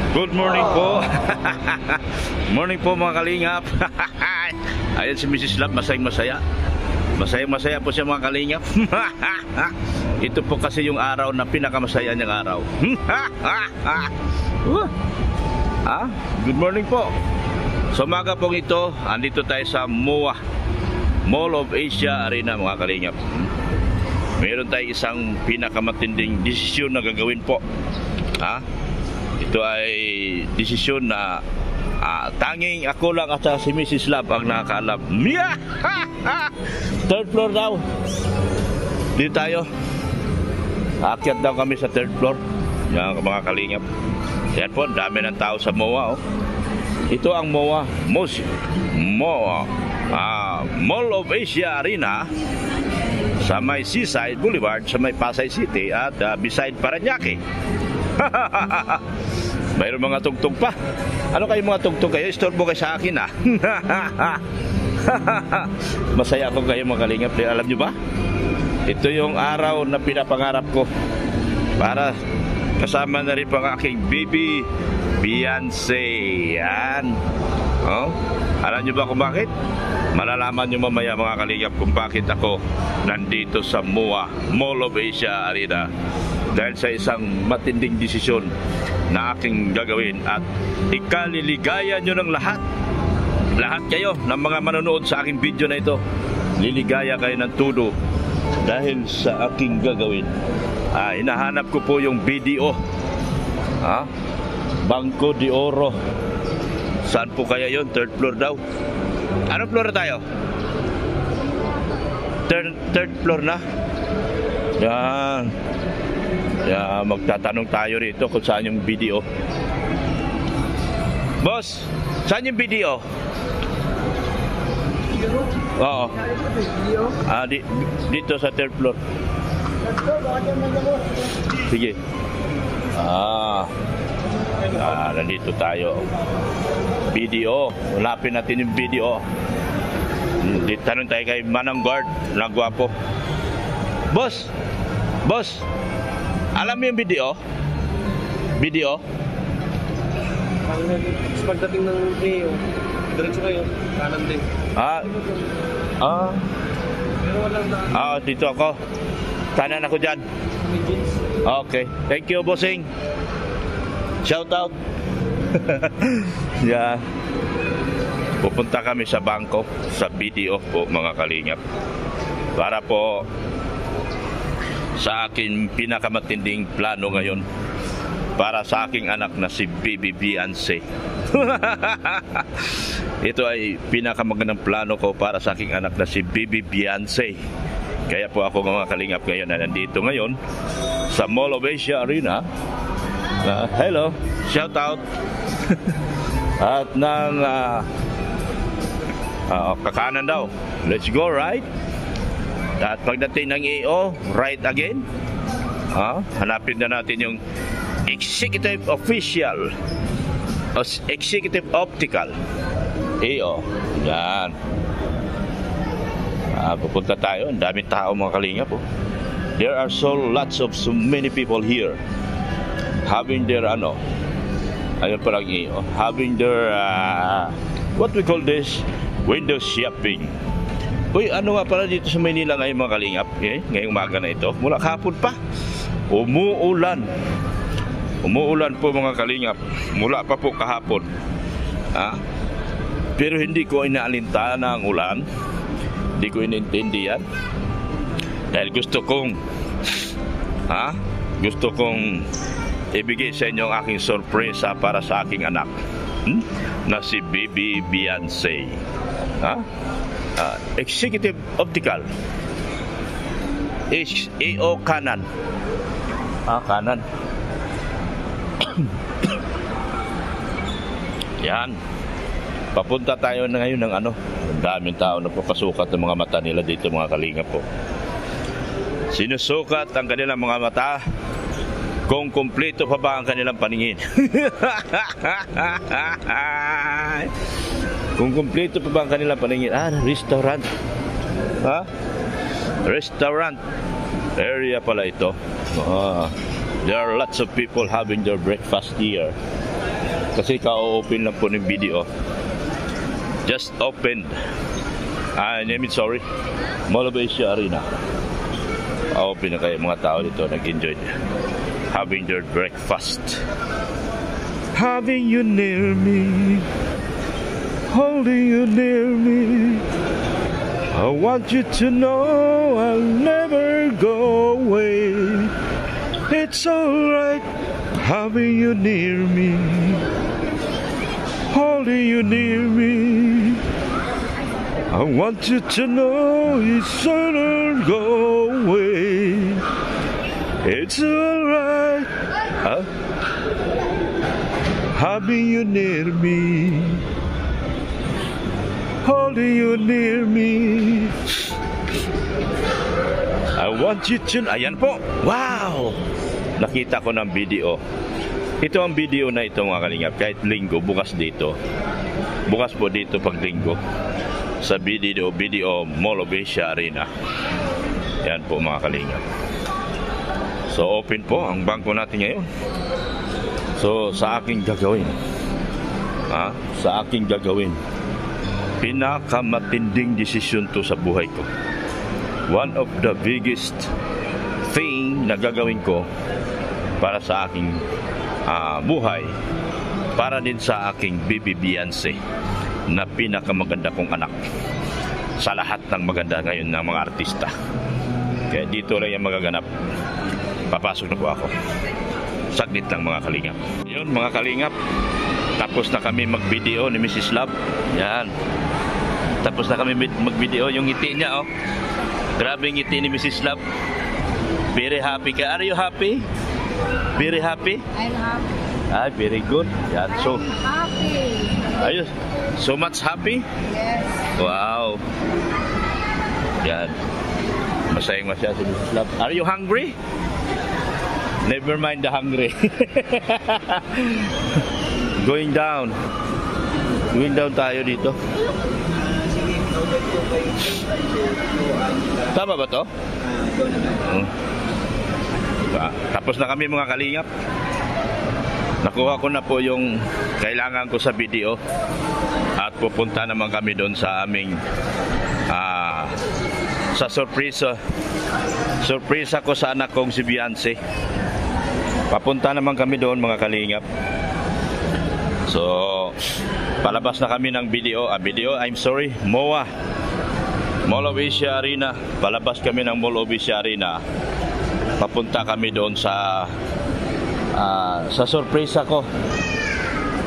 Good morning po. Morning po mga kalingap. Ayan si Mrs. Love, masayang-masaya. Masayang-masaya po siya mga kalingap. Ito po kasi yung araw na pinakamasaya niyang araw. Good morning po. Sa umaga pong ito, andito tayo sa MOA, Mall of Asia Arena mga kalingap. Meron tayo isang pinakamatinding desisyon na gagawin po. Ito ay desisyon na tanging ako lang at si Mrs. Love ang nakakaalam. Third floor daw. Dito tayo. Aakyat daw kami sa third floor. Yan mga kalingap. Yan po, dami ng tao sa MOA. Ito ang MOA. Mall of Asia Arena sa may Seaside Boulevard, sa may Pasay City at beside Parañaque. Mayroon mga tugtog pa. Ano kayo mga tugtog kayo? Istorbo kayo sa akin Masaya ako kayo mga kalingap. Alam nyo ba? Ito yung araw na pinapangarap ko para kasama na rin pang aking baby Beyonce. Yan. Alam nyo ba kung bakit? Malalaman nyo mamaya mga kalingap kung bakit ako nandito sa MOA, Mall of Asia Arena. Dahil sa isang matinding desisyon na aking gagawin at ikaliligaya nyo ng lahat. Lahat kayo ng mga manonood sa aking video na ito, liligaya kayo ng todo dahil sa aking gagawin. Hinahanap ko po yung BDO, Banco de Oro. Saan po kaya yon? Third floor daw. Anong floor na tayo? Third floor na. Yan. Magtatanong tayo rito kung saan yung BDO. Boss, saan yung BDO? Oo. Dito sa third floor. Sige. Nandito tayo. BDO. Ulapin natin yung BDO. Dito tanong tayo kay Manang Guard. Nagwapo. Boss, alam mo yung BDO? BDO? Pagdating ng Rio, diretso kayo, kanan din. Pero walang daan. Dito ako. Tanan ako dyan. Okay. Thank you, bossing. Shout out. Yeah. Pupunta kami sa bangko, sa BDO po mga kalingap. Para po sa akin pinakamatinding plano ngayon para sa aking anak na si Baby Beyonce. Ito ay pinakamagandang plano ko para sa aking anak na si Baby Beyonce. Kaya po ako mga kalingap ngayon na nandito ngayon sa Mall of Asia Arena. Hello, shout out. At ng kakanan daw. Let's go right. At pagdating ng EO, right again. Hanapin na natin yung Executive Official o Executive Optical EO. Yan. Pupunta tayo. Ang daming tao mga kalingap po. There are so many people here having their ayun palang EO, having their what we call this, window shopping. Uy, ano nga pala dito sa Maynila ngayon mga kalingap? Ngayong umaga na ito. Mula kahapon pa. Umuulan. Umuulan po mga kalingap. Mula pa po kahapon. Pero hindi ko inaalintana ang ulan. Hindi ko inintindihan. Dahil gusto kong ibigay sa inyo ang aking sorpresa para sa aking anak. Na si Baby Beyonce. Executive Optical EO kanan. Kanan. Yan. Papunta tayo na ngayon ng ang daming tao na papasukat ng mga mata nila dito mga kalingap po. Sinusukat ang kanilang mga mata kung kumpleto pa ba ang kanilang paningin. Kung kumpleto pa ba ang kanilang paningin. Restaurant. Restaurant area pala ito. There are lots of people having their breakfast here. Kasi ka-open lang po ng video. Just opened. Mall of Asia Arena. Open na kayo mga tao dito, nag-enjoy having their breakfast. Having you near me, holding you near me. I want you to know I'll never go away. It's alright having you near me, holding you near me. I want you to know it's alright go away. It's alright having you near me, holding you near me. I want you to... Ayan po. Wow! Nakita ko ng video. Ito ang video na ito mga kalingap. Kahit linggo, bukas dito. Bukas po dito pag linggo. Sa video Mall of Asia Arena. Yan po mga kalingap. So open po ang bangko natin ngayon. So sa aking gagawin, pinakamatinding desisyon to sa buhay ko. One of the biggest thing na gagawin ko para sa aking buhay, para din sa aking baby Beyonce na pinakamaganda kong anak sa lahat ng maganda ngayon ng mga artista. Kaya dito lang yung magaganap. Papasok na po ako. Saglit lang mga kalingap. Yun mga kalingap, tapos na kami mag-video ni Mrs. Love. Yan. Tapos na kami mag-video. Yung ngiti niya, oh. Grabe yung ngiti ni Mrs. Love. Very happy ka. Are you happy? Very happy? I'm happy. Ah, very good. Yan. So, I'm happy. are you so much happy? Yes. Wow. Yan. Masayang masaya si Mrs. Love. Are you hungry? Never mind the hungry. Going down. Going down tayo dito. Tama ba to? Tapos na kami mga kalingap. Nakuha ko na po yung kailangan ko sa video. At pupunta naman kami doon sa aming sa surprise ko sa anak kong si Beyonce. Papunta naman kami doon mga kalingap. So palabas na kami ng video. MOA, Mall of Asia Arena. Palabas kami ng Mall of Asia Arena. Papunta kami doon sa surprise ko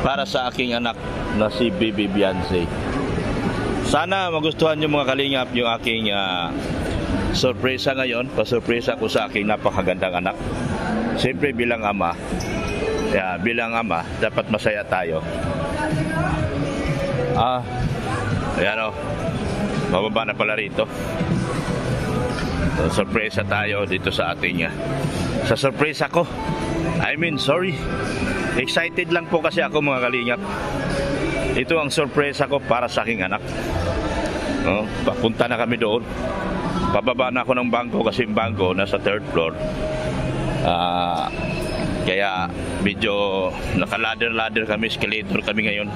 para sa aking anak na si baby Beyonce. Sana magustuhan nyo mga kalingap yung aking surpresa ngayon. Pasurpresa ko sa aking napakagandang anak. Siyempre bilang ama, dapat masaya tayo. Ayan o, bababa na pala rito. So, surpresa tayo dito sa ating sa surpresa ko. Excited lang po kasi ako mga kalingap. Ito ang sorpresa ko para sa aking anak. Papunta na kami doon. Pababa na ako ng bangko kasi yung bangko nasa 3rd floor. Kaya medyo naka-ladder kami, escalator kami ngayon.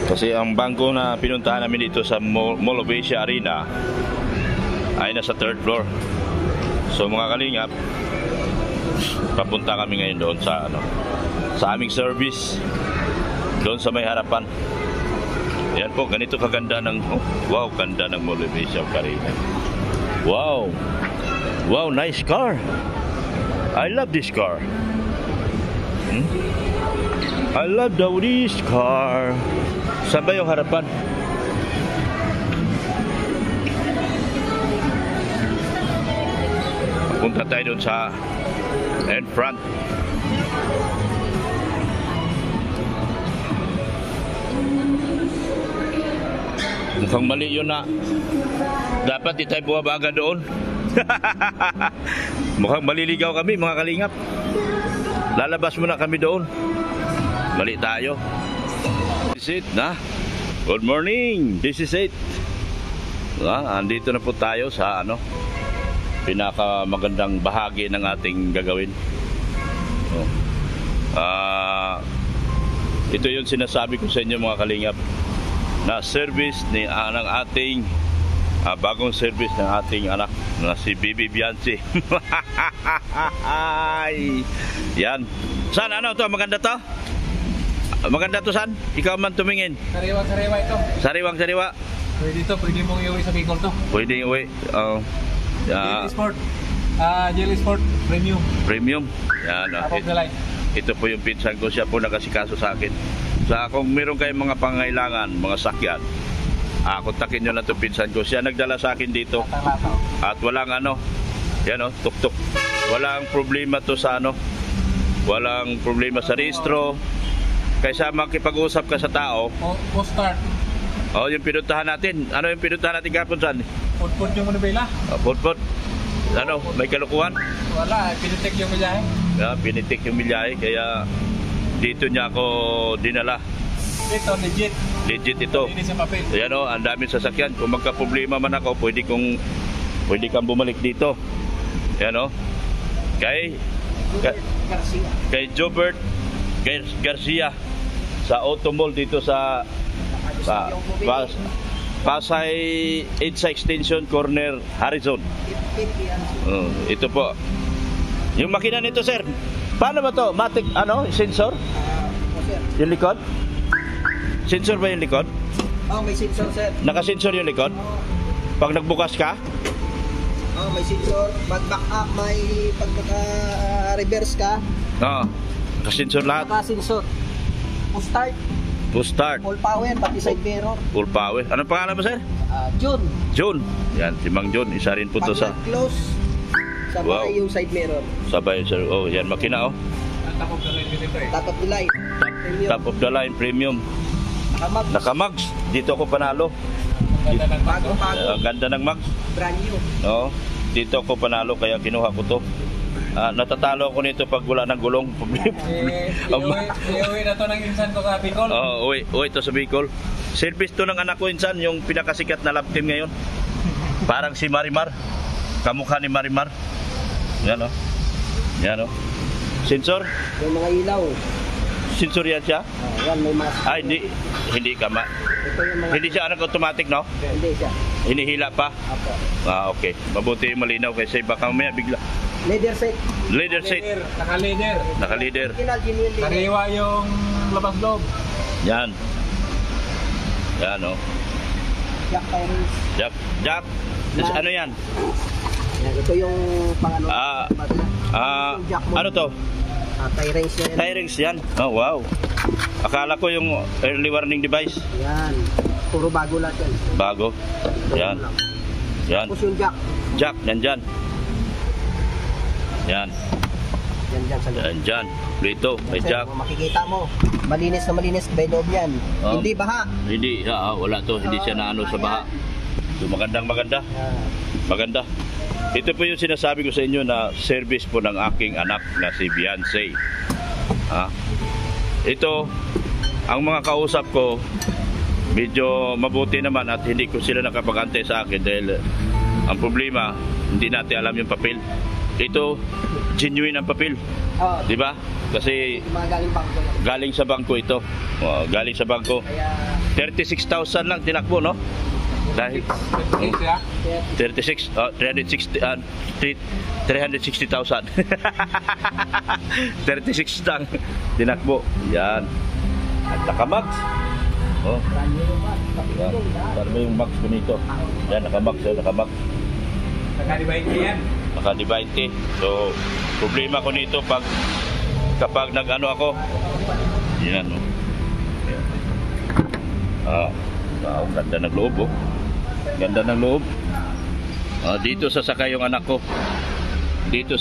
Kasi ang bangko na pinuntahan namin dito sa Mall of Asia Arena ay nasa 3rd floor. So mga kalingap, papunta kami ngayon doon sa sa aming service doon sa may harapan. Yan po, ganito kaganda ng wow, ganda ng Mall of Asia Arena. Wow, nice car. I love this car. I love this car. Saan ba yung harapan? Punta tayo doon sa in front. Mukhang mali yun na. Dapat di tayo bumabaga doon. Mukhang maliligaw kami mga kalingap. Lalabas muna kami doon. Mali tayo. This is it na. Good morning. This is it. Andito na po tayo sa pinakamagandang bahagi ng ating gagawin. Ito yung sinasabi ko sa inyo mga kalingap na service ng ating bagong service ng ating anak na si Bibi Bianchi. Ay, yan. San, ano to? Maganda to? Maganda to, San? Ikaw man tumingin. Sariwa ito. Sariwang-sariwa. Pwede to, pwede mong iuwi sa Bicol to. Pwede uwi. Jelly Sport. Jelly Sport Premium. Premium. Yan. Top of the line. Ito po yung pinsan ko. Siya po nakasikaso sa akin. Kung meron kayong mga pangailangan, mga sakyan, kontakin nyo na itong pinsan ko. Siya nagdala sa akin dito. At walang yan tuk-tuk. Walang problema to sa walang problema sa rehistro. Kaysa makipag-usap ka sa tao. Postcard. Yung pinuntahan natin. Ano yung pinuntahan natin kapon, San? Pudpud yung manubela. Pudpud. May kalukuhan? Wala, pinitik yung milyahe. Pinitik yung milyahe. Kaya dito niya ako dinala. Ito, legit. Legit ito. Hindi sa papel. Ayan ang daming sasakyan. Kung magka-problema man ako, pwede kang bumalik dito. Ayan Kay Jobert Garcia sa Automall dito sa Pasay EDSA Extension Corner, Harrison. Ito po. Yung makina nito, sir. Paano ba to? Matic sensor? Yung likod? Sensor ba yung likod? May sensor, sir. Naka-sensor yung likod? Pag nagbukas ka? May sensor. Pag-back up, pag naka-reverse ka. Naka-sensor lahat? Naka-sensor. Push-start. Push-start. Full power, pati side mirror. Full power. Anong pangalan mo, sir? June. June. Yan, si Mang June. Isa rin po to sa... Pag close, sabay yung side mirror. Sabay, sir. Yan, makina, Top of the line dito eh. Top of the line. Premium. Top of the line, premium. Naka-mags. Dito ako panalo. Ganda ng bago. Ang ganda ng mags. Brand new. Dito ako panalo, kaya kinuha ko to. Natatalo ako nito pag wala ng gulong. Iuwi na to ng insan ko sa Bicol. Uwi to sa Bicol. Service to ng anak ko insan, yung pinakasikat na love team ngayon. Parang si Marimar. Kamukha ni Marimar. Yan Yan Sensor? Yung mga ilaw. Sensor yan siya? Yan, may mas. Hindi ka Ito yung mga... Hindi siya automatic, no? Hindi siya. Hinihila pa? Apo. Okay. Mabuti malinaw kasi baka mamaya bigla. Leather set. Leader seat. Naka-leader. Naka-leader. Original, genuine leather. Sariwa yung labas-loob. Yan. Jack tires. Jack. Ano yan? Yan, ito yung pang Ano to? tie rings yan. Tie rings yan. Oh, wow. Akala ko yung early warning device. Yan. Puro bago lahat yan. Bago. Yan. Tapos yung jack. Jack, nandyan. Yan. Yan sa loob. Nandyan. Dito, may Kasi jack. kung makikita mo, malinis na malinis by loob yan. Hindi baha. Hindi, wala to. Hindi siya naano sa baha. So, maganda. Maganda. Ito po yung sinasabi ko sa inyo na service po ng aking anak na si Beyonce. Ito, ang mga kausap ko, medyo mabuti naman at hindi ko sila nakapag-antay sa akin dahil ang problema, hindi natin alam yung papel. Ito, genuine ang papel. Di ba? Kasi Mga galing bangko. galing sa bangko ito. Galing sa bangko. Kaya 36,000 lang tinakbo, no? Dahil 36 ya? 360,000. 36 lang tinakbo. Yan. At naka-max. Yan. Para yung max ko nito. Yan, naka-max. Naka-max. Naka-divide yan. Naka-divide. So, problema ko nito kapag nag-ano ako. Yan, no? Ang ganda ng loob, Ganda ng loob. Dito sasakay yung anak ko. Dito.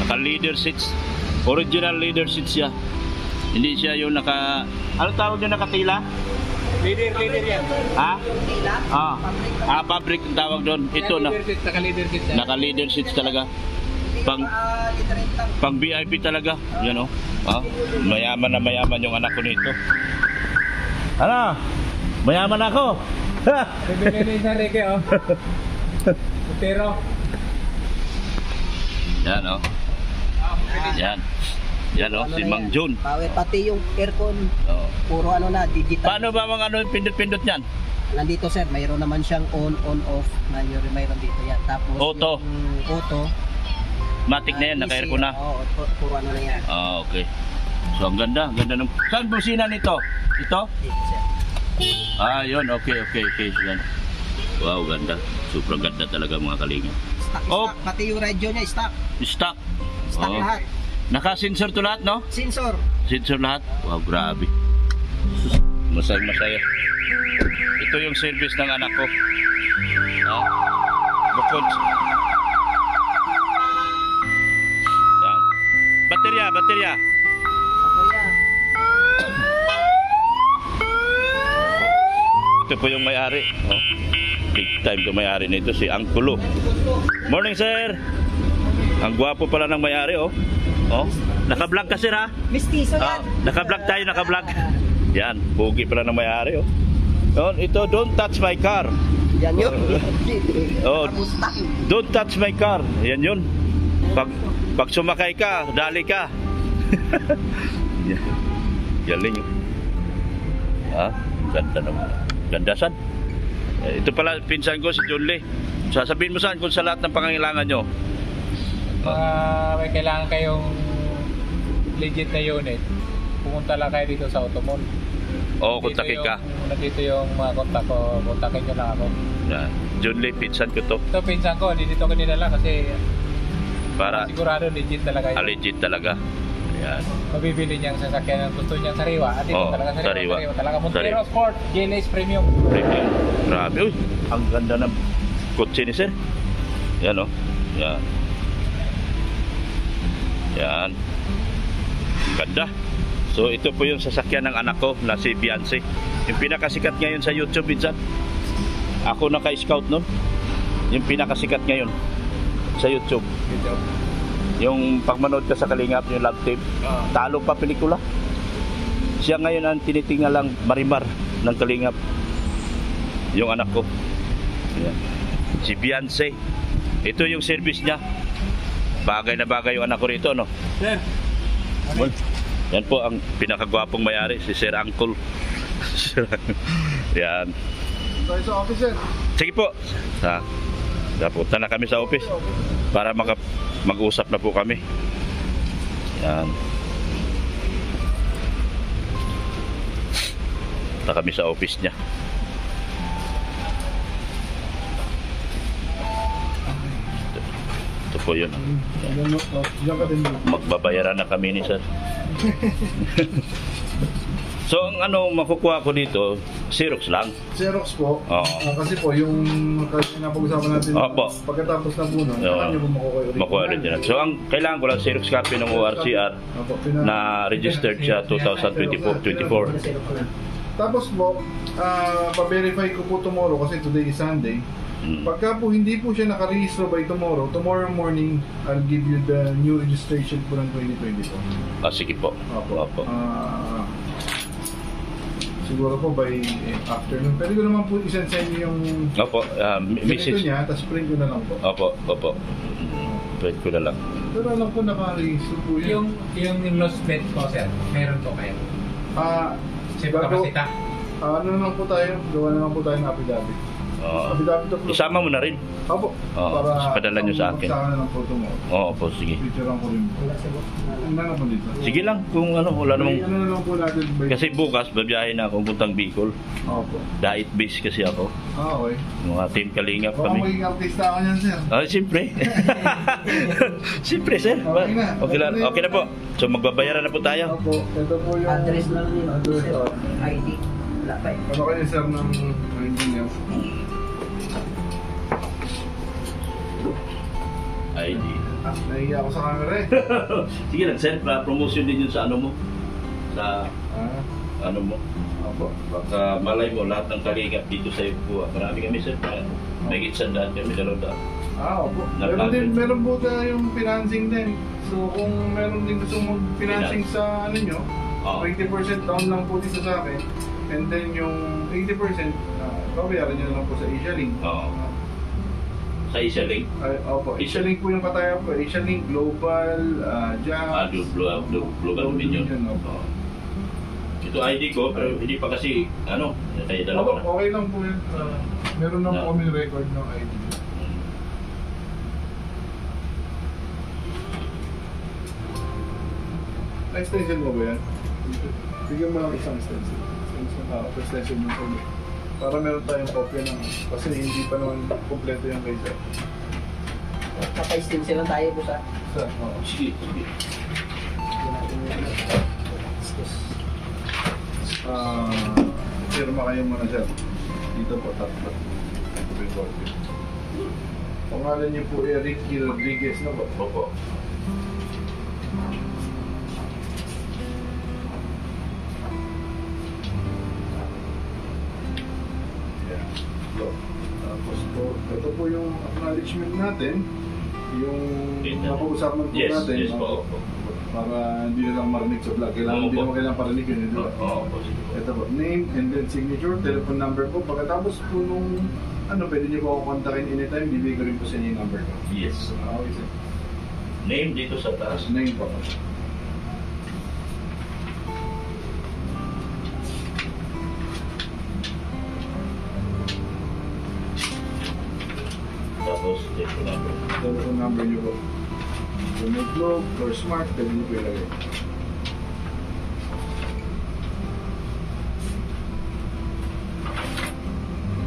Naka-leader seats. Original leader seats siya. Hindi siya yung ano tawag yung nakatila? Leader yan. Fabric ang tawag doon. Ito Naka-leader seat yan. naka-leader seats talaga. Pang VIP talaga. Yan mayaman na mayaman yung anak ko nito. Ano? Mayaman ako. Bibili ni Enrique, Pero Yan, Yan. Yan o, Ano si na Mang yan? Jun. Power, pati yung aircon, Oh. puro ano na, digital. Paano ba mga ano yung pindot-pindot niyan? Nandito sir, mayroon naman siyang on-off na mayroon dito yan. Tapos Auto. yung auto. Matic na yan, naka-aircon na. Oo, puro ano na yan. Ah, okay. So ang ganda ng... Saan busina nito? Ito? Dito sir. Ah, yun. Okay. Yan. Wow, ganda. Super ganda talaga mga kalinga. Stock, Oh. stock. Pati yung radio niya, stock. Stock. Stock Oo. lahat. Naka-sensor to lahat, no? Sensor. Sensor lahat. Wow, grabe. Masaya. Ito yung service ng anak ko. Ha? Bukod. Yan. Baterya. Baterya. Ito po yung may-ari. Oh. Big time to may-ari nito, si Angkulo. Morning, sir. Ang gwapo pala ng may-ari, oh. Oh. Naka-vlog ka, sir, ha? Mistiso Ah, yan. naka-vlog tayo, naka-vlog. Yan, pogi pala ng may-ari, oh. Yun, ito, don't touch my car. Yan yun. Oh. Mustang. Don't touch my car. Yan yun. Pag sumakay ka, dali ka. Galing. Ah, ganda naman. Ganda saan? Ito pala, pinsan ko si John Lee. Sasabihin mo saan kung sa lahat ng pangangailangan nyo. May kailangan kayong legit na unit, pumunta lang kayo dito sa Automall. Oo, kontakin ka. Nandito yung mga kontak ko, kontakin nyo lang ako. Yan. John Lee, pinsan ko to. Ito pinsan ko, dito ko dinala kasi Para sigurado legit talaga yun. legit talaga. Yan. Mabibili niyang sasakyan ng gusto niyang sariwa. Dito Oo, talaga sariwa. sariwa. Talaga Montero Sariwa. Sport, GLS Premium. Premium. Grabe. Uy, ang ganda ng kotse ni sir. Yan, oh. Yan. Yan. Ganda. So ito po yung sasakyan ng anak ko na si Beyonce. Yung pinakasikat ngayon sa YouTube, minsan. Ako naka-scout nun. Yung pinakasikat ngayon sa YouTube. Yung pagmanood ka sa Kalingap, yung love tape, talo pa pelikula. Siya ngayon ang tinitingalang Marimar ng Kalingap. Yung anak ko. Yan. Si Beyonce. Ito yung service niya. Bagay na bagay yung anak ko rito, no? Sir, Yan po ang pinakagwapong may-ari, si Sir Uncle. Yan. Tayo sa office, sir. Sige po. Punta na kami sa office para mag-usap na po kami. Yan. Punta kami sa office niya. Ito po yun. Diyan ka din. Magbabayaran na kami ni Sir. So ang ano makukuha ko dito, Xerox lang. Xerox po. Oo. Kasi po, yung napag-usapan natin, Opo. pagkatapos na po nun, Oo. saka nyo po makukuha Makuha original. So ang kailangan ko lang Xerox copy ng ORCR Opo, na registered siya 2024. Tapos po, pa-verify ko po tomorrow kasi today is Sunday. Pagka po hindi po siya nakarehistro by tomorrow morning, I'll give you the new registration po ng 2024. Sige po. Opo. Siguro po by afternoon. Pwede ko naman po isend sa inyo yung Opo, ganito message. niya, tapos print ko na lang po. Opo. Pwede ko na lang. Pero alam ko nakarehistro po yun. yung lost bed ko, sir, meron po kayo. Save bago- kapasita. ano naman po tayo, gawa naman po tayo ng affidavit. Affidavit of loss. Isama mo na rin. Opo. Padala nyo sa akin. Sa akin na lang po tomorrow. Opo, sige. Picture lang po rin po. Ano na po dito? Sige lang kung ano, wala namang... Ano na lang po natin by... Kasi bukas, babiyahe na akong puntang Bicol. Opo. Diet base kasi ako. Okay. Mga team Kalingap Baka kami. maging artista ako niyan, sir. Siyempre. Siyempre, sir. Okay na. Okay lang. Okay na po. So, magbabayaran na po tayo. Opo. Ito po yung... Address lang yun. Address, ID. Wala pa eh. Ano kayo, sir, ng engineer? ID. Nahiya ako sa camera eh. Sige lang, sir. Promotion din yun sa ano mo. Sa ano mo. Opo. Baka malay mo, lahat ng Kalingap dito sa Ipuha. Marami kami, sir. May gitsandaan kami, 200. Opo. Meron po tayong financing din. So kung meron din gusto mag-financing sa ano nyo, 20% down lang po dito sa akin. And then yung 80%, babayaran nyo lang po sa Asia Link. Oo. Sa Asia Link. Opo, Asia Link po yung kataya po. Asia Link, Global, Jam. Global Dominion. Opo. Ito ID ko, pero hindi pa kasi, kaya dalawa na. Okay lang po yun. Meron na po kami record ng ID. Extension mo ba yan? Bigyan mo lang isang extension. Extension mo po. Para meron tayong kopya ng... Kasi hindi pa naman kompleto yung kay sir. Kaka-extension lang tayo po sa... Oo. Sige. Firma kayo muna sir. Dito po, tatlo. Ito po yung kopya. Pangalan niyo po Eric Rodriguez na po. Opo. Tapos po, ito po yung acknowledgement natin, yung napag-usapan po natin. Yes po. Para hindi na lang marinig sa vlog. Hindi naman kailangan parinig yun. Ito po, name and then signature, telephone number po. Pagkatapos po nung, pwede niyo po ako kontakin anytime, bibigay ko rin po sa inyo yung number ko. Yes. Okay sir. Name dito sa taas. Name po. Tapos, telephone number. Telephone number niyo po. Kung may Globe or Smart, pwede niyo po ilagay.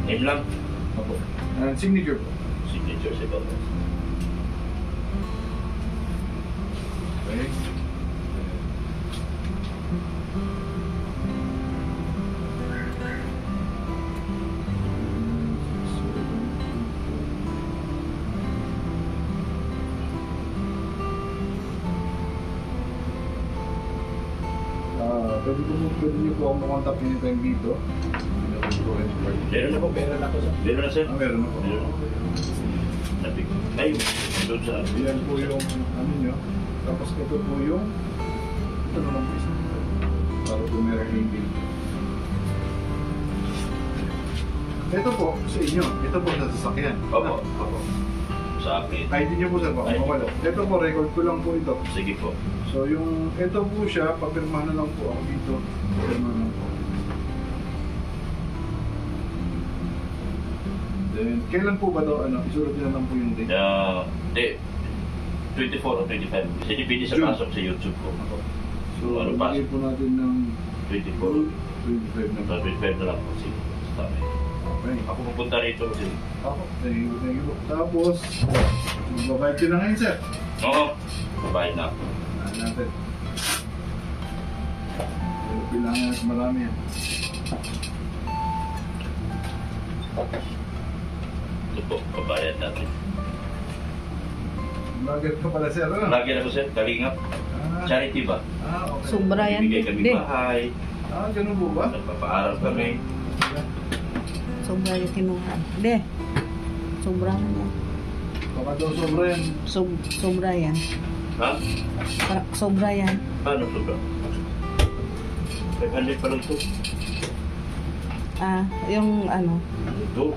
Name lang. Opo. And signature po. Signature sa bawat. Okay. Pwede niyo po ako makontak anytime dito. Meron na po. Meron na sir. Meron na po. Napik. Ngayon, doon sa... Yan po yung nyo. Tapos ito po yung ito naman po isa. Para po meron yung bill. Ito po sa inyo. Ito po sa sasakyan. Opo. Sa akin. ID niyo po sir po. Ito po, record ko lang po ito. Sige po. So yung ito po siya, papirma na lang po ako dito. Papirma na lang po. Then, kailan po ba ito? Isulat niyo na lang po yung date. 24 o 25. Kasi depende sa June. pasok sa YouTube ko. So, Ano pa? ilagay po natin ng 24. 25 na po. 25 na lang po. Sige. Tama. Okay. Ako pupunta rito kasi. Ako, thank you. Tapos, magbabayad ka na ngayon, sir. Oo. Babayad na ako. Natin. Pero kailangan at marami yan. Ito po. Babayad natin. Vlogger ka pala, sir. Ano? Lagi na po sir. Kalingap. Charity ba? Okay. Sobra yan. Bigay kami Hindi. bahay. Ganun po ba? Nagpapaaral kami. Sobra yung kinuha. Hindi. Sobra na yan. Baka daw sobra yan. Sobra yan. Ha? Sobra yan. Paano sobra? 500 pa lang ito. Yung ano. Ito.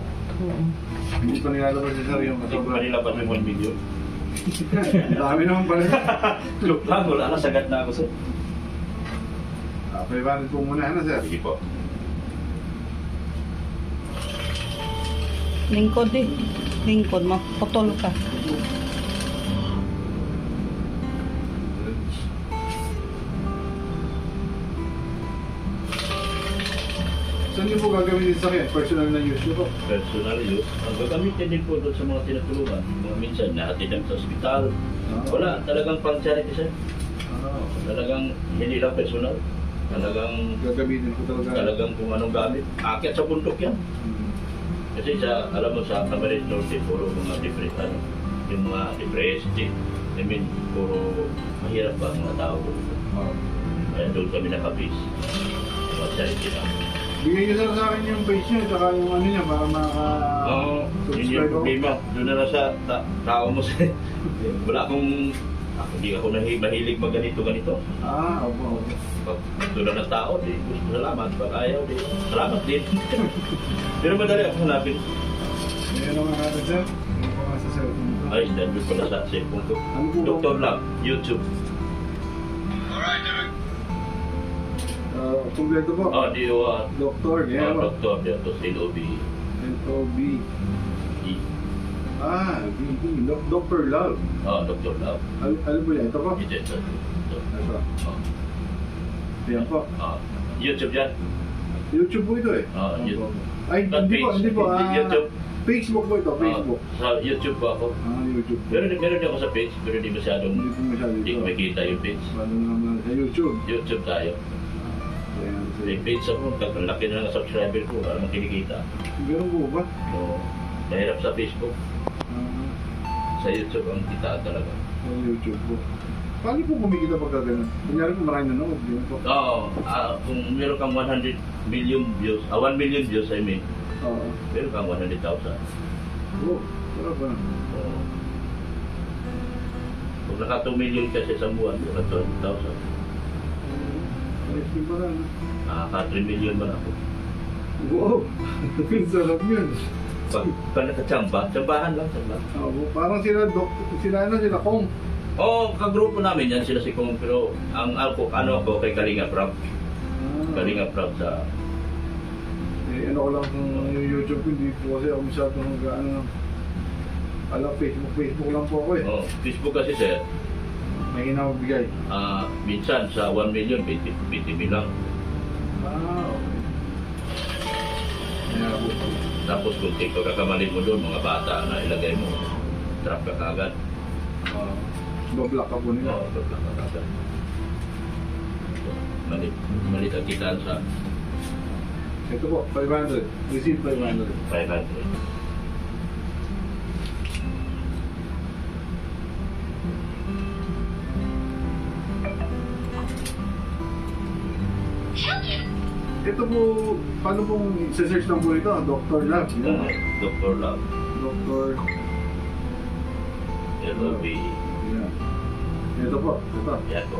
Hindi pa nilalabas si sir yung Hindi ko sobra. kanila pa may 1 million. Ang dami naman pala. Look lang. Wala na. Sagat na ako sir. 500 po muna, sir? Sige po. Lingkod eh. Lingkod. Maputol ka. Saan niyo po gagamitin sa akin? Personal na use niyo po? Personal use. Ang gagamitin din po doon sa mga tinutulungan. Mga minsan, nahatid lang sa ospital. Wala, talagang pang charity sir. Talagang hindi lang personal. Talagang Gagamitin ko talaga. kung anong gamit. Akyat sa bundok yan. Kasi alam mo sa Camarines Norte, puro mga depressed, yung mga depressed, I mean, puro mahirap ba ang mga tao. Kaya doon kami nakabis. Mga charity lang. Bigay niyo sir sa akin yung page niyo, tsaka yung ano niya, para Oo, yun maka-subscribe yung ako. problema. Doon na lang sa tao mo sir. Wala akong, hindi ako mahilig ganito. Opo. Pag tulad ng tao, di gusto salamat. Pag ayaw, di salamat din. Pero madali ako hanapin. Ayan naman natin sir. Yung mga cellphone ko. Ay, dahil pala sa cellphone ko. Ano po ba? Dr. Love, YouTube. Kompleto po. Oh, di ko, Doktor, yeah. Dr. Dito, LOB. L-O-B. B. Dr. Love. Oh, Dr. Love. Ano po yan? Ito po? Ito. Ito. Oh. Yan po. YouTube yan. YouTube po ito eh. YouTube. Ay, hindi po. YouTube. Facebook po ito, Facebook. Sa YouTube po ako. YouTube po. Meron ako sa page, pero di masyadong, Hindi po masyado hindi ko ito. makita yung page. Paano naman sa YouTube? YouTube tayo. Ayan, May page ako, ang laki na ng subscriber ko, para makinikita. Meron po ba? So, mahirap sa Facebook. Ah, Sa YouTube ang kitaan talaga. sa YouTube po. Paano po kumikita pagka ganun? Kunyari po maraming nanood, di ba po? Oo, kung meron kang 100 million views, 1 million views I mean, Oo. meron kang 100,000. Oo, sarap ba na? So, kung naka 2 million ka sa isang buwan, naka 200,000. Ayos din pala, no? Naka 3 million man ako. Wow! Ang sarap yun. Pag nakachamba, tsambahan lang. Oo, parang sila Kong. Oo, kagrupo namin yan, sila si Kong, pero ang ako kay Kalinga Prab. Kalinga Prab sa... Ano ko lang kung yung YouTube ko, hindi po kasi ako masyadong Facebook lang po ako eh. Facebook kasi sir, May inaubigay. minsan sa 1 million, 20 mil lang. Okay. Kaya po. Tapos kung kakamali mo doon, mga bata na ilagay mo, trap ka kagad. Bablock ka po nila. Oo, trap ka kagad. Malit ang kitaan sa Ito po, 500. Receive 500. 500. Ito po, paano pong search lang po ito? Dr. Love. Dr. Love, Dr. LOB. Yeah. Ito po, ito. Yan po.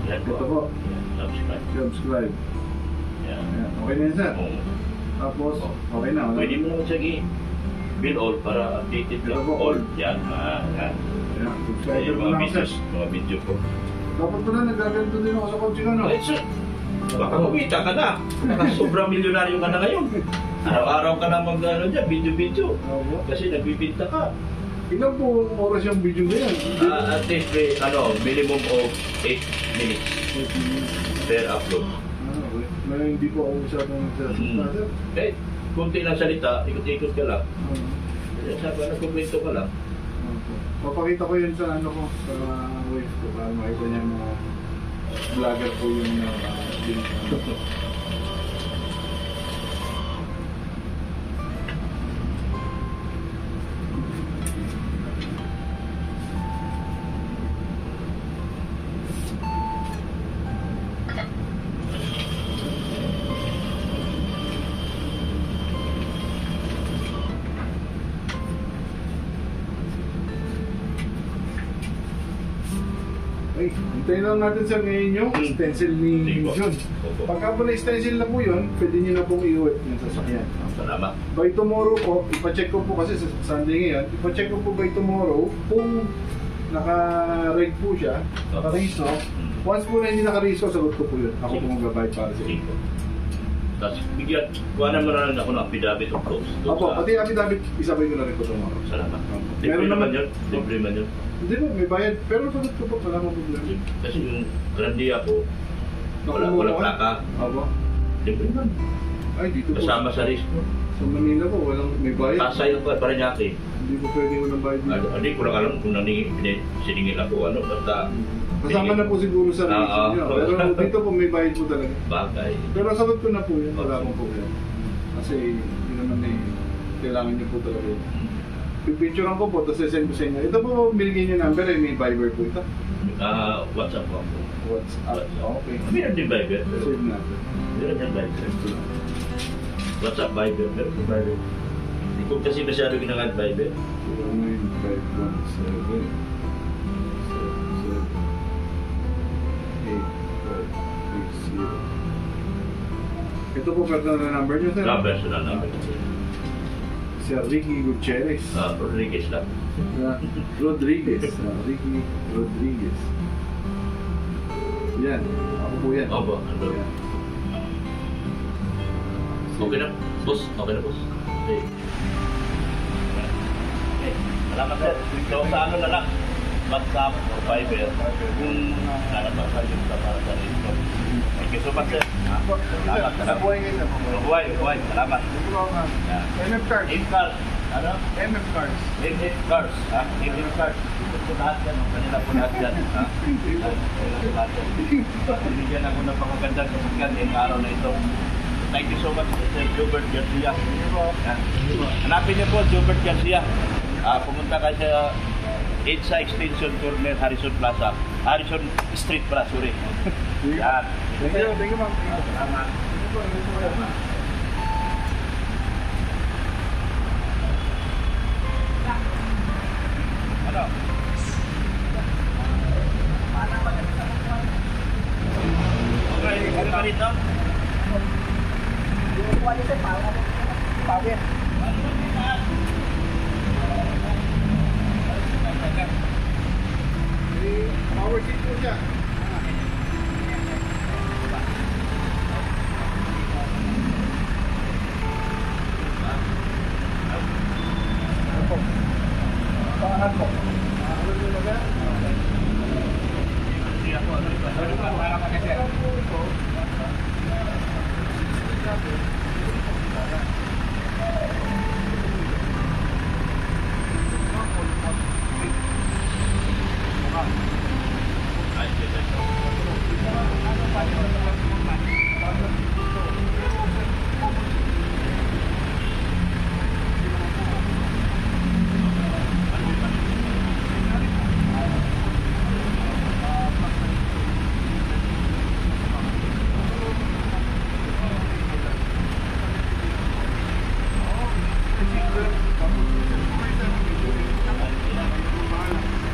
Yan po. Ito po. Yan, subscribe. Subscribe. Yan. Ayan. Okay na yun, sir. Oo. Tapos, okay na. Wala. Pwede mo naman siya bill all para updated lang. Ito po, All. Yan. Yan. Ayan, subscribe Yung po mga lang, videos, sir. mga video ko. Dapat pala nagaganto din ako sa kotse ko, no? Ay, sir. Baka kumita ka na. Baka sobrang milyonaryo ka na ngayon. Araw-araw ka na mag-ano dyan, video-video. Opo. Kasi nagbibinta ka. Ilan po oras yung video na yan? At least, minimum of 8 minutes per upload. Okay. May hindi po ako masyadong nagsasalita, sir. Eh, kunti lang salita, ikot-ikot ka lang. Oo. Sabi, nagkumento ka lang. Opo. Papakita ko yun sa ano ko, sa wife ko, para makita niya mga vlogger po yung Ay, hintayin lang natin sir ngayon yung stencil ni Sige po. Jun. Opo. Pagka po na-stencil na po yun, pwede nyo na pong i-wet yung sasakyan. Salamat. By tomorrow po, ipacheck ko po kasi sa Sunday ngayon, ipacheck ko po by tomorrow kung naka-reg po siya, naka-riso. Once po na hindi naka-riso, sagot ko po yun. Ako po magbabayad para sa Sige inyo. po. Tapos, bigyan, kuha naman na lang ako ng affidavit of course. Opo, pati affidavit, isabay ko na rin po tomorrow. Salamat. Opo. Libre Meron naman naman- yun. Libre man yun. Hindi po, may bayad. Pero sagot ko po, wala mong problema. Kasi yung grandiya ko, wala plaka. Opo. Libre naman. Ay, dito po. Kasama sa risk mo. Sa Manila po, walang may bayad. Kasay ko pa rin natin. Hindi po pwede walang bayad dito. Hindi ko lang alam kung siningil ako ano. Basta, Kasama na po siguro sa Oo. reason niyo. Pero dito po may bayad po talaga. bagay. Pero sagot ko na po yun, wala akong problema. Kasi yun naman eh, kailangan niyo po talaga yun. Pipicturean ko po, tapos send ko sa inyo. Ito po, binigyan niyo number, eh, may Viber po ito. WhatsApp ko ako. WhatsApp. Okay. Meron din Viber. Pero Save natin. meron din Viber. WhatsApp Viber. Meron din Viber. Hindi ko kasi masyado ginagamit Viber. 09517 Ito po personal na number niyo, sir? Number sila number. Si Ricky Gutierrez. Rodriguez lang. Rodriguez. Ricky Rodriguez. Yan. Ako po yan. Opo, ano? Yan. Okay na, boss. Okay na, boss. Okay. Salamat, sir. So, sa ano na lang? WhatsApp or Viber. Kung lalabas sa yung para sa rito. Thank you so much, sir. Salamat, salamat. Buhay ngayon. Buhay. Salamat. Yan. MF Cars. Cars. Ano? MF Cars. MF Cars. Ha? MF Cars. Ito lahat yan. Ang kanila po lahat yan. Ha? Binigyan ako ng pagkaganda sa sikat ngayong araw na ito. Thank you so much, Sir Jobert Garcia. Yan. Hanapin niyo po, Jobert Garcia. Pumunta ka sa EDSA Extension Corner, Harrison Plaza. Harrison Street pala, sorry. Yan. Thank you, ma'am. Salamat. Ano? Okay, ano ba dito? Power. Power seat po siya. Paano po? Ano yung laga?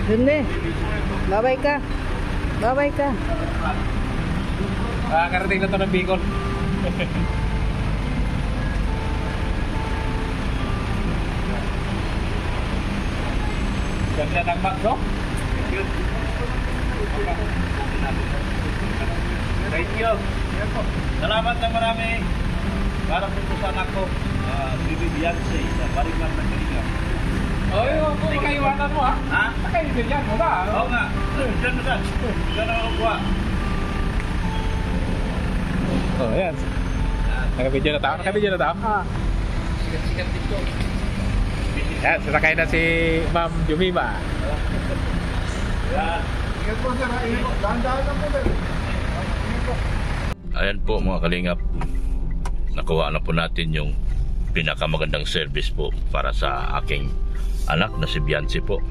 Hindi. Babay ka. Babay ka. Karating na to ng Bicol. Ganda ng Mac, no? Thank you. Salamat na marami. Para po sa anak ko, Bibi Beyonce, sa Baringan ng Kalinga. Oh, yung makaiwanan mo, ha? Ha? Nakaibigan mo ba? Oo nga. Diyan mo saan? Diyan ako kuha. Oh, yan. Nakabidyo na tao? Nakabidyo na tao? Sikat dito. Yan, sasakay na si Ma'am Jumima. Yan. Ingat po sir. Ingat po. Dahan-dahan lang po sir. Ingat po. Ayan po mga kalingap. Nakuha na po natin yung pinakamagandang service po para sa aking anak na si Beyonce po.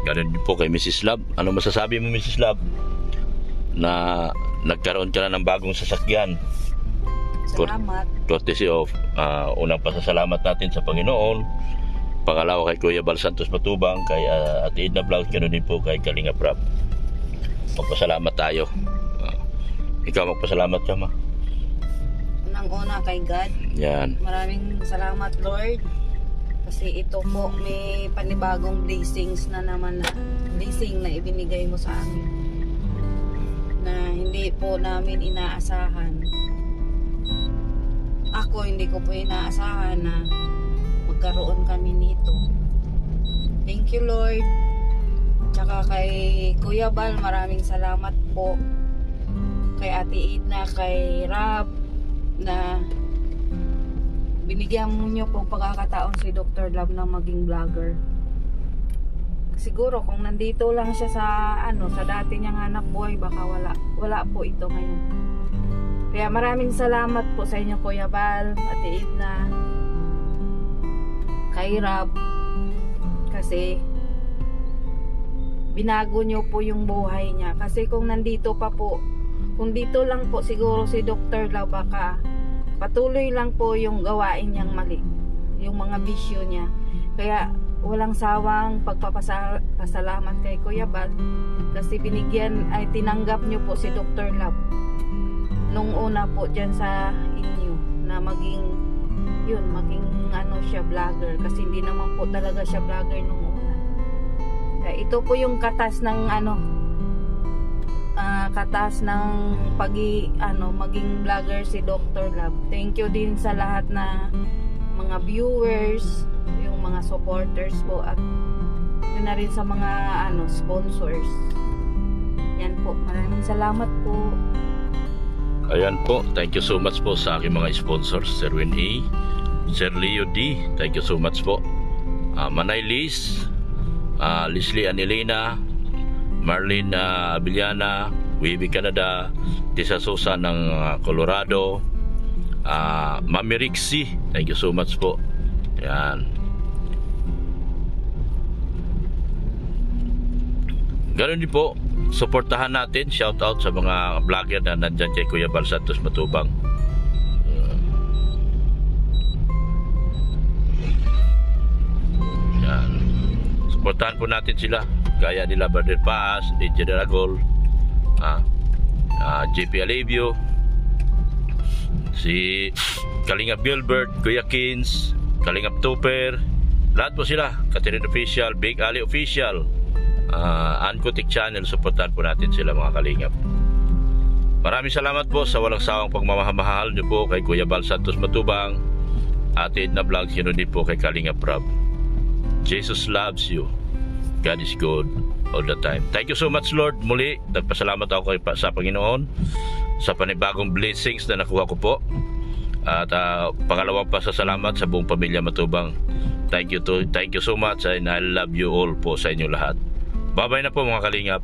Ganun din po kay Mrs. Love. Ano masasabi mo, Mrs. Love? Na nagkaroon ka na ng bagong sasakyan. Salamat. Courtesy of unang pasasalamat natin sa Panginoon. Pangalawa kay Kuya Bal Santos Matubang, kay Ate Edna Vlog, ganoon din po kay Kalinga Prab. Magpasalamat tayo. Ikaw magpasalamat ka, ma. Unang-una kay God. Yan. Maraming salamat, Lord. Kasi ito po, may panibagong blessings na naman na blessing na ibinigay mo sa amin. Na hindi po namin inaasahan. Ako, hindi ko po inaasahan na magkaroon kami nito. Thank you, Lord. Tsaka kay Kuya Bal, maraming salamat po. Kay Ate Edna, kay Rab, na binigyan mo nyo pong pagkakataon si Dr. Love na maging vlogger. Siguro kung nandito lang siya sa sa dati niyang hanap buhay, baka wala po ito ngayon. Kaya maraming salamat po sa inyo, Kuya Bal, Ate Edna, kay Rab, kasi binago nyo po yung buhay niya. Kasi kung nandito pa po, kung dito lang po siguro si Dr. Love, baka patuloy lang po yung gawain niyang mali, yung mga bisyo niya. Kaya walang sawang pagpapasalamat kay Kuya Bal, kasi tinanggap niyo po si Dr. Love nung una po dyan sa inyo, na maging yun, maging ano siya, vlogger. Kasi hindi naman po talaga siya vlogger nung una. Kaya ito po yung katas ng katas ng maging vlogger si Dr. Love. Thank you din sa lahat na mga viewers, yung mga supporters po, at yun na rin sa mga sponsors. Yan po, maraming salamat po. Ayan po, thank you so much po sa aking mga sponsors, Sir Win A, Sir Leo D, thank you so much po. Manay Liz, Leslie Anelina, Marlene Abiliana, Webby Canada, Tessa Sosa ng Colorado, Mami Rixie, thank you so much po. Yan. Ganun din po, suportahan natin, shout out sa mga vlogger na nandyan kay Kuya Bal Santos Matubang. Yan. Suportahan po natin sila, gaya nila Brother Paas, DJ Daragol, JP Alevio, si Kalingap Gilbert, Kuya Kins, Kalingap Tupper, lahat po sila, Catherine Official, Big Ali Official, Ankotik Channel, suportahan po natin sila mga kalingap. Maraming salamat po sa walang sawang pagmamahal nyo po kay Kuya Bal Santos Matubang, Ate Edna Vlog, sino din po kay Kalingap Rob. Jesus loves you. God is good all the time. Thank you so much, Lord. Muli, nagpasalamat ako sa Panginoon sa panibagong blessings na nakuha ko po. At pangalawang pasasalamat sa buong pamilya Matubang. Thank you so much, and I love you all po sa inyo lahat. Bye-bye na po mga kalingap.